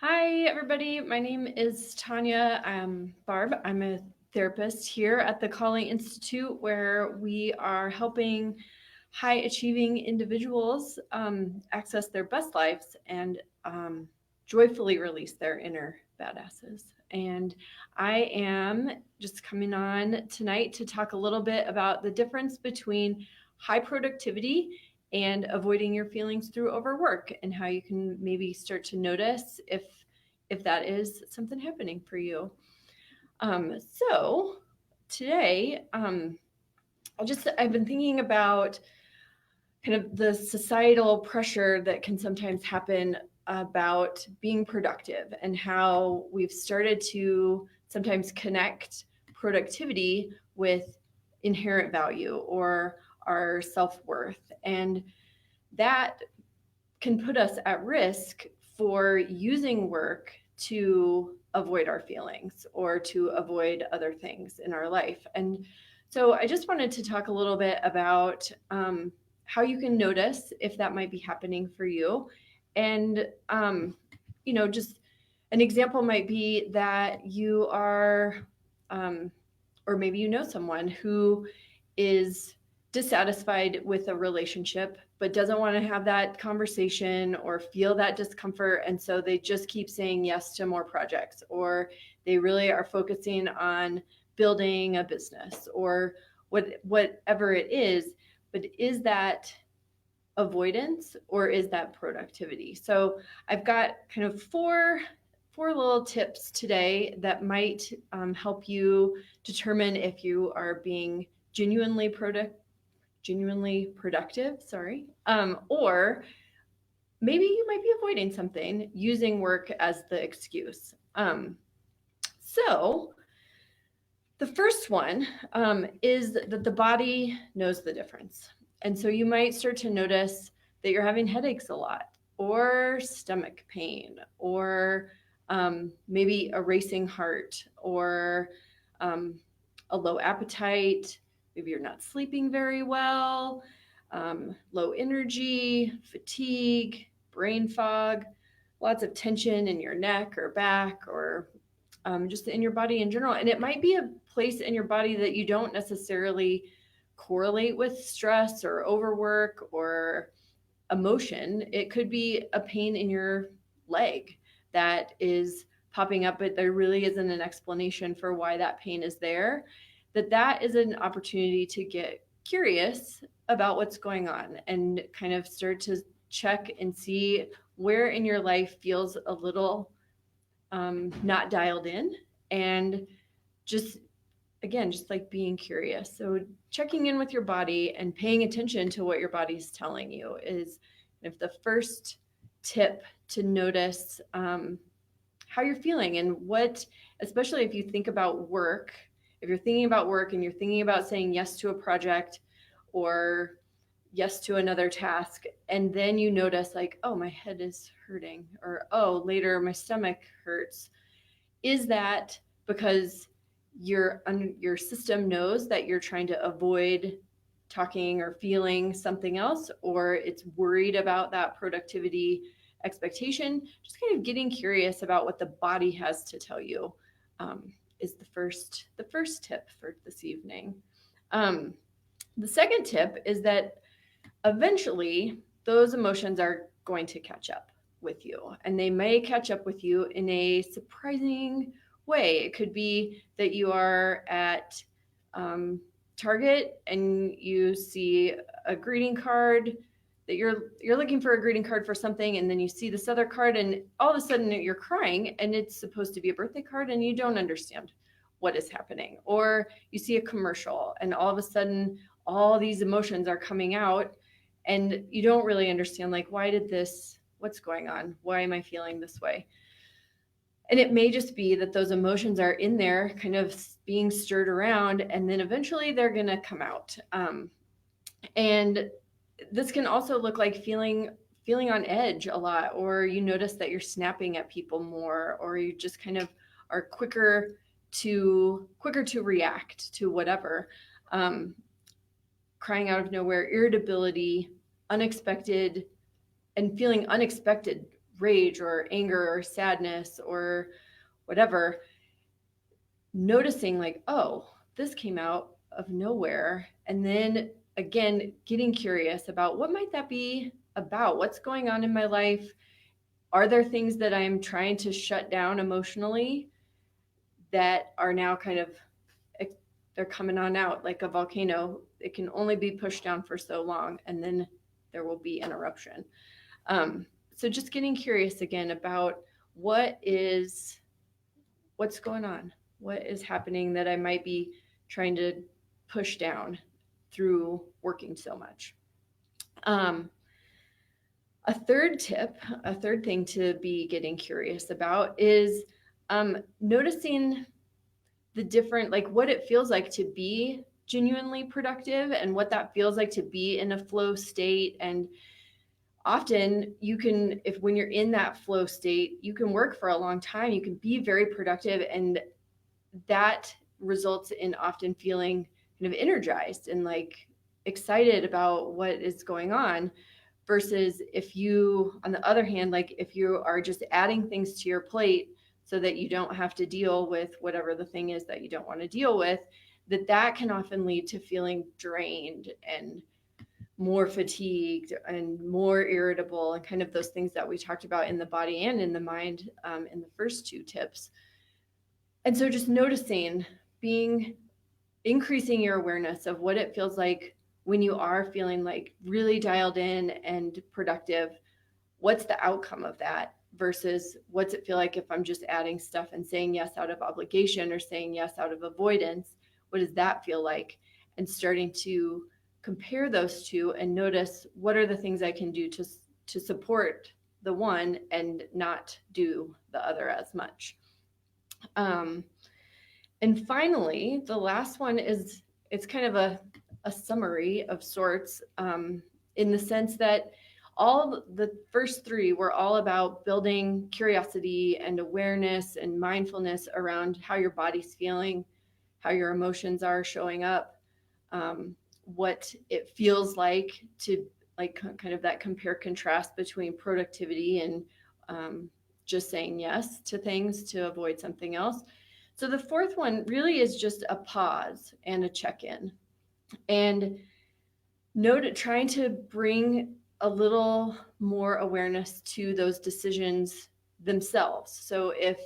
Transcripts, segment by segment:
Hi, everybody. My name is Tanya. I'm Barb. I'm a therapist here at the Calling Institute, where we are helping high achieving individuals access their best lives and joyfully release their inner badasses. And I am just coming on tonight to talk a little bit about the difference between high productivity and avoiding your feelings through overwork, and how you can maybe start to notice if that is something happening for you. So today, I've been thinking about kind of the societal pressure that can sometimes happen about being productive, and how we've started to sometimes connect productivity with inherent value or our self-worth, and that can put us at risk for using work to avoid our feelings or to avoid other things in our life. And so I just wanted to talk a little bit about how you can notice if that might be happening for you. And, just an example might be that you are, or maybe you know someone who is dissatisfied with a relationship but doesn't want to have that conversation or feel that discomfort, and so they just keep saying yes to more projects, or they really are focusing on building a business, or whatever it is. But is that avoidance or is that productivity? So I've got kind of four little tips today that might help you determine if you are being genuinely productive, sorry, or maybe you might be avoiding something using work as the excuse. So the first one is that the body knows the difference. And so you might start to notice that you're having headaches a lot, or stomach pain, or maybe a racing heart, or a low appetite. Maybe you're not sleeping very well, low energy, fatigue, brain fog, lots of tension in your neck or back, or just in your body in general. And it might be a place in your body that you don't necessarily correlate with stress or overwork or emotion. It could be a pain in your leg that is popping up, but there really isn't an explanation for why that pain is there. That is an opportunity to get curious about what's going on and kind of start to check and see where in your life feels a little not dialed in, and just again, just like being curious. So checking in with your body and paying attention to what your body's telling you is if the first tip to notice how you're feeling, and what, especially if you think about work, if you're thinking about work and you're thinking about saying yes to a project or yes to another task, and then you notice like, oh, my head is hurting, or oh, later my stomach hurts. Is that because your system knows that you're trying to avoid talking or feeling something else, or it's worried about that productivity expectation? Just kind of getting curious about what the body has to tell you is the first tip for this evening. The second tip is that eventually those emotions are going to catch up with you, and they may catch up with you in a surprising way. It could be that you are at Target and you see a greeting card, that you're looking for a greeting card for something, and then you see this other card and all of a sudden you're crying, and it's supposed to be a birthday card and you don't understand what is happening. Or you see a commercial and all of a sudden all these emotions are coming out, and you don't really understand, like, what's going on? Why am I feeling this way? And it may just be that those emotions are in there kind of being stirred around, and then eventually they're going to come out. And this can also look like feeling on edge a lot, or you notice that you're snapping at people more, or you just kind of are quicker to react to whatever. Crying out of nowhere, irritability, unexpected, and feeling unexpected rage or anger or sadness or whatever, noticing like, oh, this came out of nowhere. And then again, getting curious about what might that be about? What's going on in my life? Are there things that I'm trying to shut down emotionally that are now kind of, they're coming on out like a volcano? It can only be pushed down for so long, and then there will be an eruption. So just getting curious again about what's going on, what is happening that I might be trying to push down through working so much. A third thing to be getting curious about is noticing the different, like what it feels like to be genuinely productive and what that feels like to be in a flow state. And often you can, if when you're in that flow state, you can work for a long time, you can be very productive, and that results in often feeling kind of energized and like excited about what is going on. Versus if you, on the other hand, like if you are just adding things to your plate so that you don't have to deal with whatever the thing is that you don't want to deal with, that can often lead to feeling drained and more fatigued and more irritable, and kind of those things that we talked about in the body and in the mind in the first two tips. And so just noticing, increasing your awareness of what it feels like when you are feeling like really dialed in and productive. What's the outcome of that versus what's it feel like if I'm just adding stuff and saying yes out of obligation or saying yes out of avoidance? What does that feel like? And starting to compare those two and notice what are the things I can do to support the one and not do the other as much. And finally, the last one is, it's kind of a summary of sorts, in the sense that all the first three were all about building curiosity and awareness and mindfulness around how your body's feeling, how your emotions are showing up, what it feels like to, like kind of that compare contrast between productivity and just saying yes to things to avoid something else. So the fourth one really is just a pause and a check-in, and trying to bring a little more awareness to those decisions themselves. So if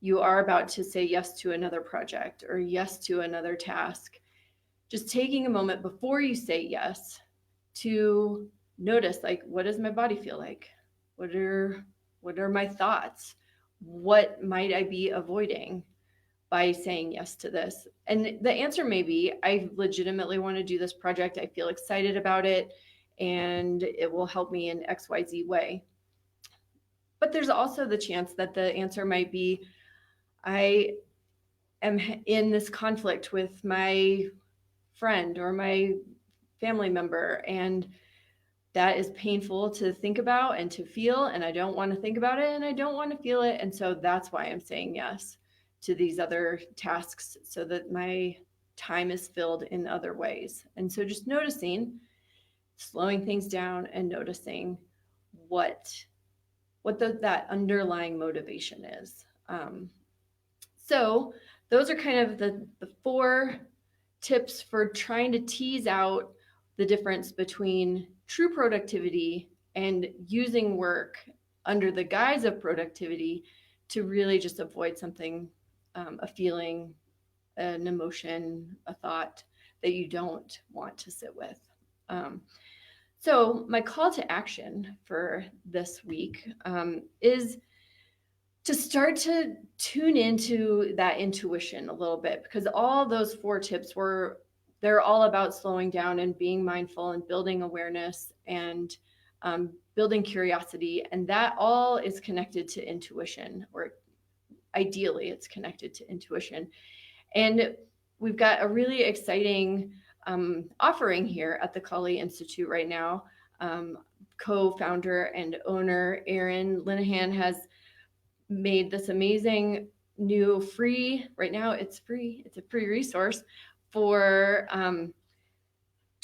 you are about to say yes to another project or yes to another task, just taking a moment before you say yes to notice, like, what does my body feel like? What are my thoughts? What might I be avoiding by saying yes to this? And the answer may be, I legitimately want to do this project. I feel excited about it and it will help me in XYZ way. But there's also the chance that the answer might be, I am in this conflict with my friend or my family member, and that is painful to think about and to feel, and I don't want to think about it and I don't want to feel it. And so that's why I'm saying yes to these other tasks, so that my time is filled in other ways. And so just noticing, slowing things down and noticing what that underlying motivation is. So those are kind of the four tips for trying to tease out the difference between true productivity and using work under the guise of productivity to really just avoid something, a feeling, an emotion, a thought that you don't want to sit with. So my call to action for this week is to start to tune into that intuition a little bit, because all those four tips they're all about slowing down and being mindful and building awareness and building curiosity. And that all is connected to intuition, or ideally it's connected to intuition. And we've got a really exciting offering here at the Kali Institute right now. Co-founder and owner Erin Linehan has made this amazing new free, right now it's free, it's a free resource for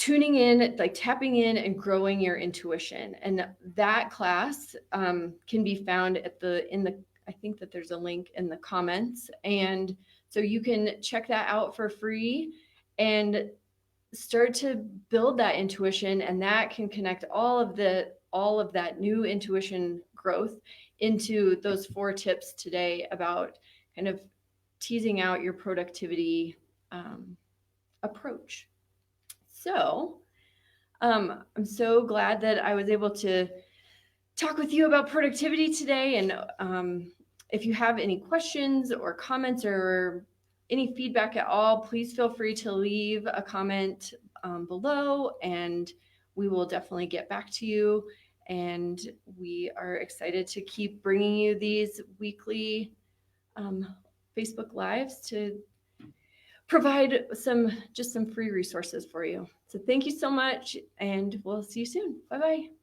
tuning in, like tapping in and growing your intuition. And that class can be found I think that there's a link in the comments. And so you can check that out for free and start to build that intuition, and that can connect all of that new intuition growth into those 4 tips today about kind of teasing out your productivity approach. So I'm so glad that I was able to talk with you about productivity today. And if you have any questions or comments or any feedback at all, please feel free to leave a comment below, and we will definitely get back to you. And we are excited to keep bringing you these weekly Facebook Lives to provide some free resources for you. So thank you so much, and we'll see you soon. Bye-bye.